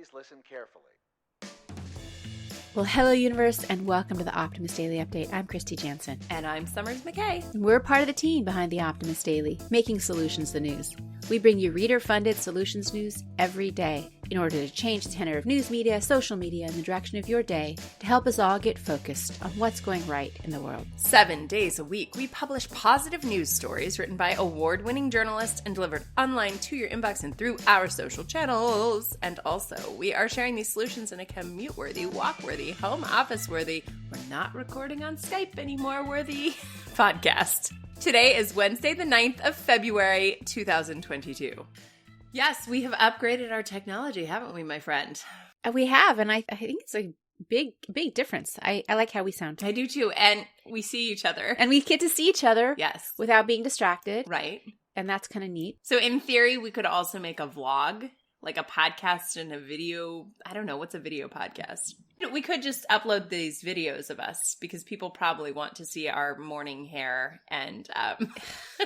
Please listen carefully. Well, hello, universe, and welcome to the Optimist Daily Update. I'm Christy Jansen. And I'm Summers McKay. And we're part of the team behind the Optimist Daily, making solutions the news. We bring you reader-funded solutions news every day in order to change the tenor of news media, social media, and the direction of your day to help us all get focused on what's going right in the world. 7 days a week, we publish positive news stories written by award-winning journalists and delivered online to your inbox and through our social channels. And also, we are sharing these solutions in a commute-worthy, walk-worthy, home office-worthy, we're not recording on Skype anymore worthy podcast. Today is Wednesday, the 9th of February, 2022. Yes, we have upgraded our technology, haven't we, my friend? We have, and I think it's a big difference. I like how we sound. I do too, and we see each other. And we get to see each other. Yes. Without being distracted. Right. And that's kind of neat. So in theory, we could also make a vlog, like a podcast and a video. I don't know, what's a video podcast? We could just upload these videos of us because people probably want to see our morning hair and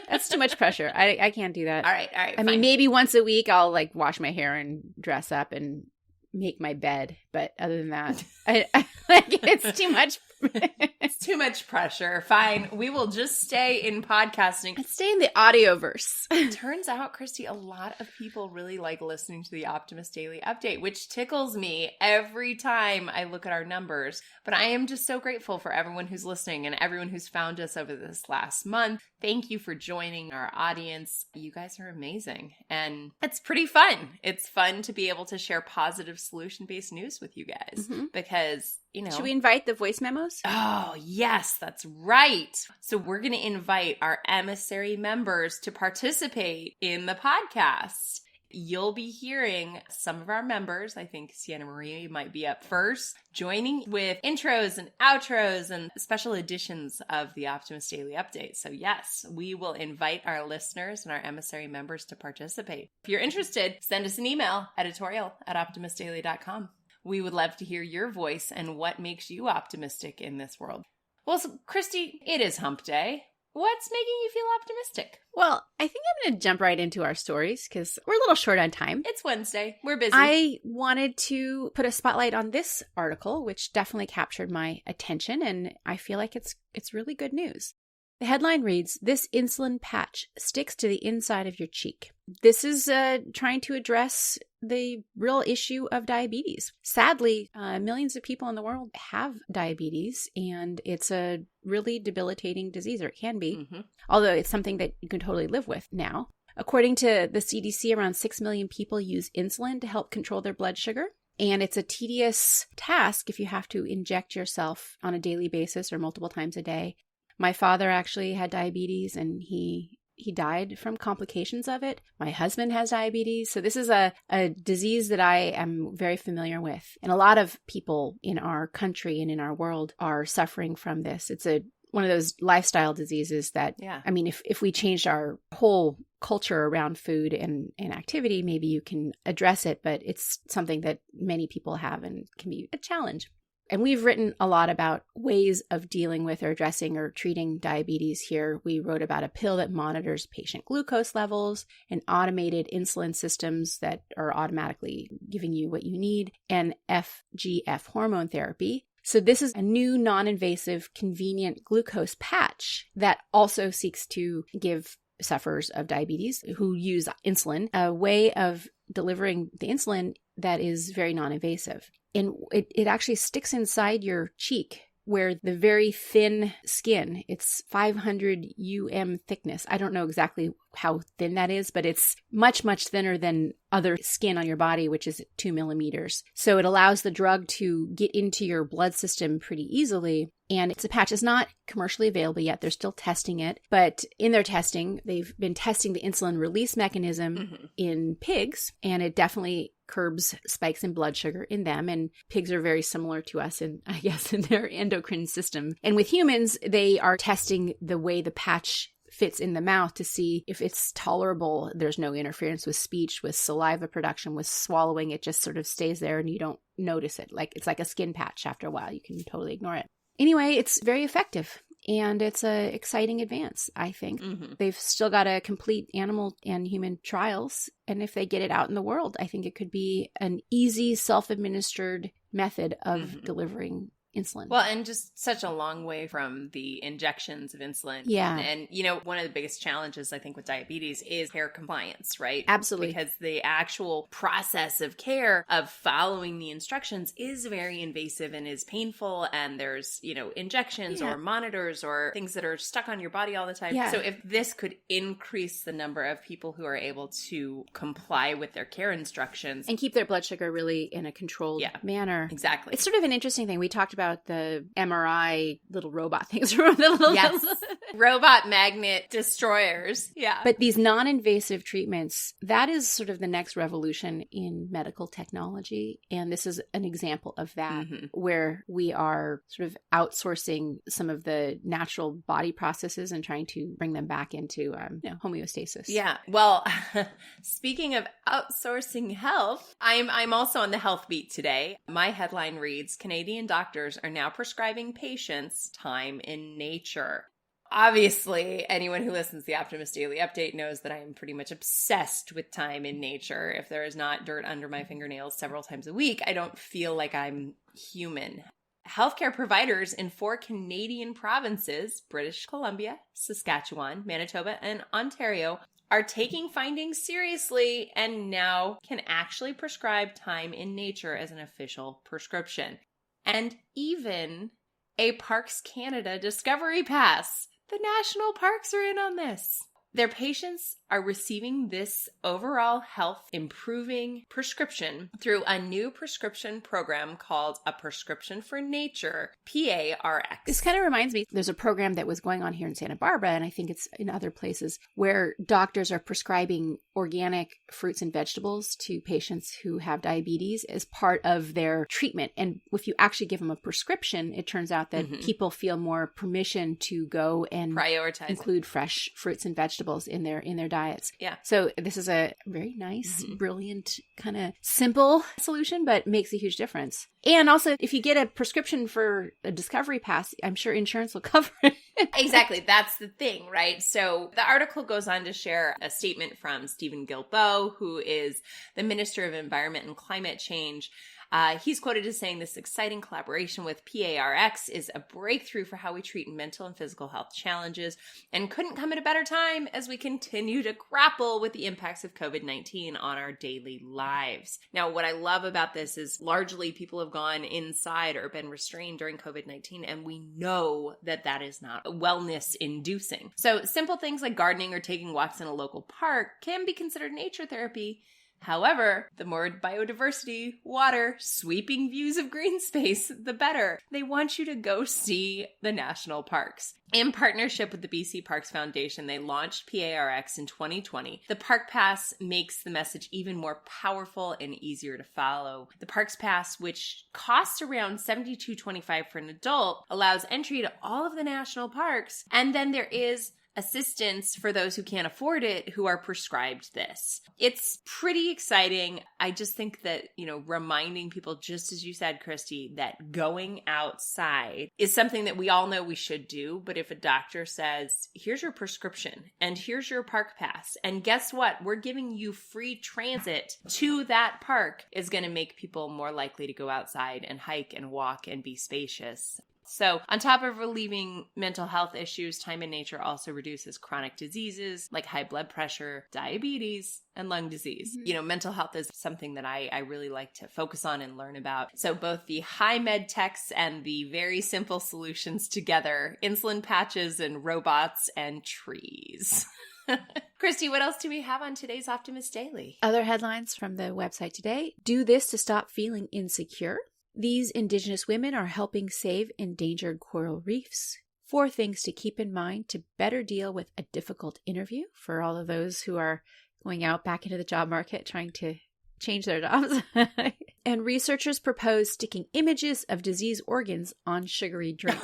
that's too much pressure. I can't do that. All right. I mean, maybe once a week I'll like wash my hair and dress up and make my bed, but other than that, it's too much. It's too much pressure. Fine. We will just stay in podcasting. Let's stay in the audioverse. Turns out, Christy, a lot of people really like listening to the Optimist Daily Update, which tickles me every time I look at our numbers. But I am just so grateful for everyone who's listening and everyone who's found us over this last month. Thank you for joining our audience. You guys are amazing. And it's pretty fun. It's fun to be able to share positive solution-based news with you guys because, you know. Should we invite the voice memos? Oh, yes, that's right. So we're going to invite our emissary members to participate in the podcast. You'll be hearing some of our members, I think Sienna Marie might be up first, joining with intros and outros and special editions of the Optimist Daily Update. So yes, we will invite our listeners and our emissary members to participate. If you're interested, send us an email, editorial@optimistdaily.com. We would love to hear your voice and what makes you optimistic in this world. Well, so, Christy, it is hump day. What's making you feel optimistic? Well, I think I'm going to jump right into our stories because we're a little short on time. It's Wednesday. We're busy. I wanted to put a spotlight on this article, which definitely captured my attention, and I feel like it's really good news. The headline reads, "This insulin patch sticks to the inside of your cheek." This is trying to address the real issue of diabetes. Sadly, millions of people in the world have diabetes, and it's a really debilitating disease, or it can be, although it's something that you can totally live with now. According to the CDC, around 6 million people use insulin to help control their blood sugar. And it's a tedious task if you have to inject yourself on a daily basis or multiple times a day. My father actually had diabetes, and he died from complications of it. My husband has diabetes. So this is a disease that I am very familiar with. And a lot of people in our country and in our world are suffering from this. It's one of those lifestyle diseases that, I mean, if we changed our whole culture around food and activity, maybe you can address it. But it's something that many people have and can be a challenge. And we've written a lot about ways of dealing with or addressing or treating diabetes here. We wrote about a pill that monitors patient glucose levels and automated insulin systems that are automatically giving you what you need, and FGF hormone therapy. So this is a new non-invasive, convenient glucose patch that also seeks to give sufferers of diabetes who use insulin a way of delivering the insulin that is very non-invasive. And it actually sticks inside your cheek where the very thin skin, it's 500 thickness. I don't know exactly how thin that is, but it's much, much thinner than other skin on your body, which is 2 millimeters. So it allows the drug to get into your blood system pretty easily. And it's a patch. It's not commercially available yet. They're still testing it. But in their testing, they've been testing the insulin release mechanism in pigs, and it definitely curbs spikes in blood sugar in them. And pigs are very similar to us in their endocrine system. And with humans, they are testing the way the patch fits in the mouth to see if it's tolerable. There's no interference with speech, with saliva production, with swallowing. It just sort of stays there and you don't notice it. Like it's like a skin patch. After a while, you can totally ignore it. Anyway, it's very effective. And it's an exciting advance, I think. They've still got to complete animal and human trials. And if they get it out in the world, I think it could be an easy, self-administered method of delivering insulin. Well, and just such a long way from the injections of insulin. Yeah. And, one of the biggest challenges, I think, with diabetes is care compliance, right? Absolutely. Because the actual process of care of following the instructions is very invasive and is painful. And there's, injections or monitors or things that are stuck on your body all the time. Yeah. So if this could increase the number of people who are able to comply with their care instructions and keep their blood sugar really in a controlled manner. Exactly. It's sort of an interesting thing. We talked about the MRI little robot things. Yes. Robot magnet destroyers. Yeah. But these non-invasive treatments, that is sort of the next revolution in medical technology. And this is an example of that, where we are sort of outsourcing some of the natural body processes and trying to bring them back into homeostasis. Yeah. Well, speaking of outsourcing health, I'm also on the health beat today. My headline reads, Canadian doctors are now prescribing patients time in nature. Obviously, anyone who listens to the Optimist Daily Update knows that I am pretty much obsessed with time in nature. If there is not dirt under my fingernails several times a week, I don't feel like I'm human. Healthcare providers in 4 Canadian provinces, British Columbia, Saskatchewan, Manitoba, and Ontario, are taking findings seriously and now can actually prescribe time in nature as an official prescription. And even a Parks Canada Discovery Pass. The national parks are in on this. Their patients are receiving this overall health improving prescription through a new prescription program called A Prescription for Nature, PARX. This kind of reminds me, there's a program that was going on here in Santa Barbara, and I think it's in other places, where doctors are prescribing organic fruits and vegetables to patients who have diabetes as part of their treatment. And if you actually give them a prescription, it turns out that people feel more permission to go and prioritize include fresh fruits and vegetables in their diets. Yeah. So this is a very nice, brilliant, kind of simple solution, but makes a huge difference. And also, if you get a prescription for a Discovery Pass, I'm sure insurance will cover it. Exactly. That's the thing, right? So the article goes on to share a statement from Stephen Guilbeault, who is the Minister of Environment and Climate Change. He's quoted as saying, this exciting collaboration with PARX is a breakthrough for how we treat mental and physical health challenges and couldn't come at a better time as we continue to grapple with the impacts of COVID-19 on our daily lives. Now, what I love about this is largely people have gone inside or been restrained during COVID-19, and we know that that is not wellness inducing. So simple things like gardening or taking walks in a local park can be considered nature therapy. However, the more biodiversity, water, sweeping views of green space, the better. They want you to go see the national parks. In partnership with the BC Parks Foundation, they launched PARX in 2020. The Park Pass makes the message even more powerful and easier to follow. The Parks Pass, which costs around $72.25 for an adult, allows entry to all of the national parks. And then there is assistance for those who can't afford it, who are prescribed this. It's pretty exciting. I just think that, reminding people, just as you said, Christy, that going outside is something that we all know we should do. But if a doctor says, here's your prescription and here's your park pass, and guess what? We're giving you free transit to that park, is going to make people more likely to go outside and hike and walk and be spacious. So on top of relieving mental health issues, time in nature also reduces chronic diseases like high blood pressure, diabetes, and lung disease. Mental health is something that I really like to focus on and learn about. So both the high med techs and the very simple solutions together, insulin patches and robots and trees. Christy, what else do we have on today's Optimist Daily? Other headlines from the website today. Do this to stop feeling insecure. These Indigenous women are helping save endangered coral reefs. 4 things to keep in mind to better deal with a difficult interview for all of those who are going out back into the job market trying to change their jobs. And researchers propose sticking images of diseased organs on sugary drinks.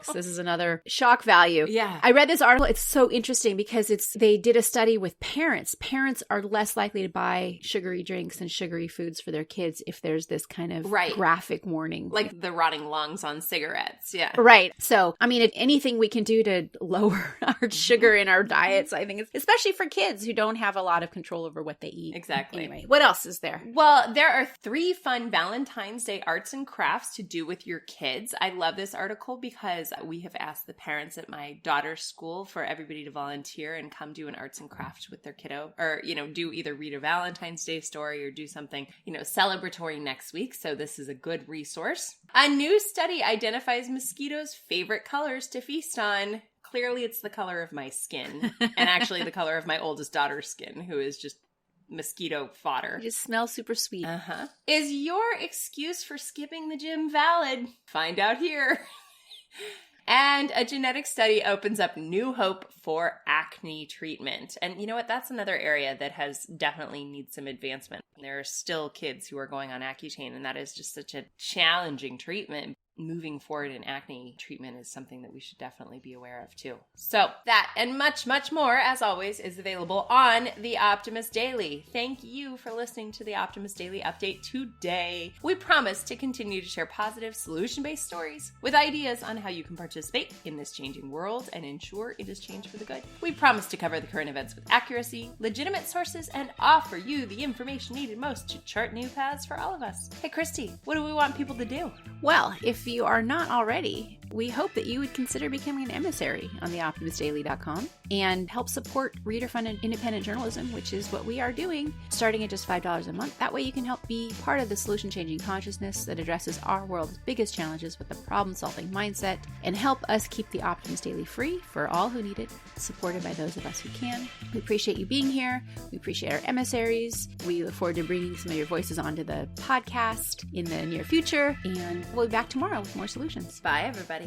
drinks. This is another shock value. Yeah. I read this article. It's so interesting because they did a study with parents. Parents are less likely to buy sugary drinks and sugary foods for their kids if there's this kind of graphic warning. Like the rotting lungs on cigarettes. Yeah. Right. So, I mean, if anything we can do to lower our sugar in our diets, I think it's especially for kids who don't have a lot of control over what they eat. Exactly. Anyway, what else is there? Well, there are 3 fun Valentine's Day arts and crafts to do with your kids. I love this article because we have asked the parents at my daughter's school for everybody to volunteer and come do an arts and craft with their kiddo, or, do either read a Valentine's Day story or do something, celebratory next week. So this is a good resource. A new study identifies mosquitoes' favorite colors to feast on. Clearly, it's the color of my skin, and actually the color of my oldest daughter's skin, who is just mosquito fodder. You just smell super sweet. Is your excuse for skipping the gym valid? Find out here. And a genetic study opens up new hope for acne treatment. And you know what? That's another area that has definitely needs some advancement. There are still kids who are going on Accutane, and that is just such a challenging treatment. Moving forward in acne treatment is something that we should definitely be aware of too. So that and much, much more, as always, is available on The Optimist Daily. Thank you for listening to The Optimist Daily Update today. We promise to continue to share positive, solution-based stories with ideas on how you can participate in this changing world and ensure it is changed for the good. We promise to cover the current events with accuracy, legitimate sources, and offer you the information needed most to chart new paths for all of us. Hey, Christy, what do we want people to do? Well, if you are not already, we hope that you would consider becoming an emissary on theoptimistdaily.com and help support reader-funded independent journalism, which is what we are doing, starting at just $5 a month. That way you can help be part of the solution-changing consciousness that addresses our world's biggest challenges with a problem-solving mindset and help us keep The Optimist Daily free for all who need it, supported by those of us who can. We appreciate you being here. We appreciate our emissaries. We look forward to bringing some of your voices onto the podcast in the near future, and we'll be back tomorrow with more solutions. Bye, everybody.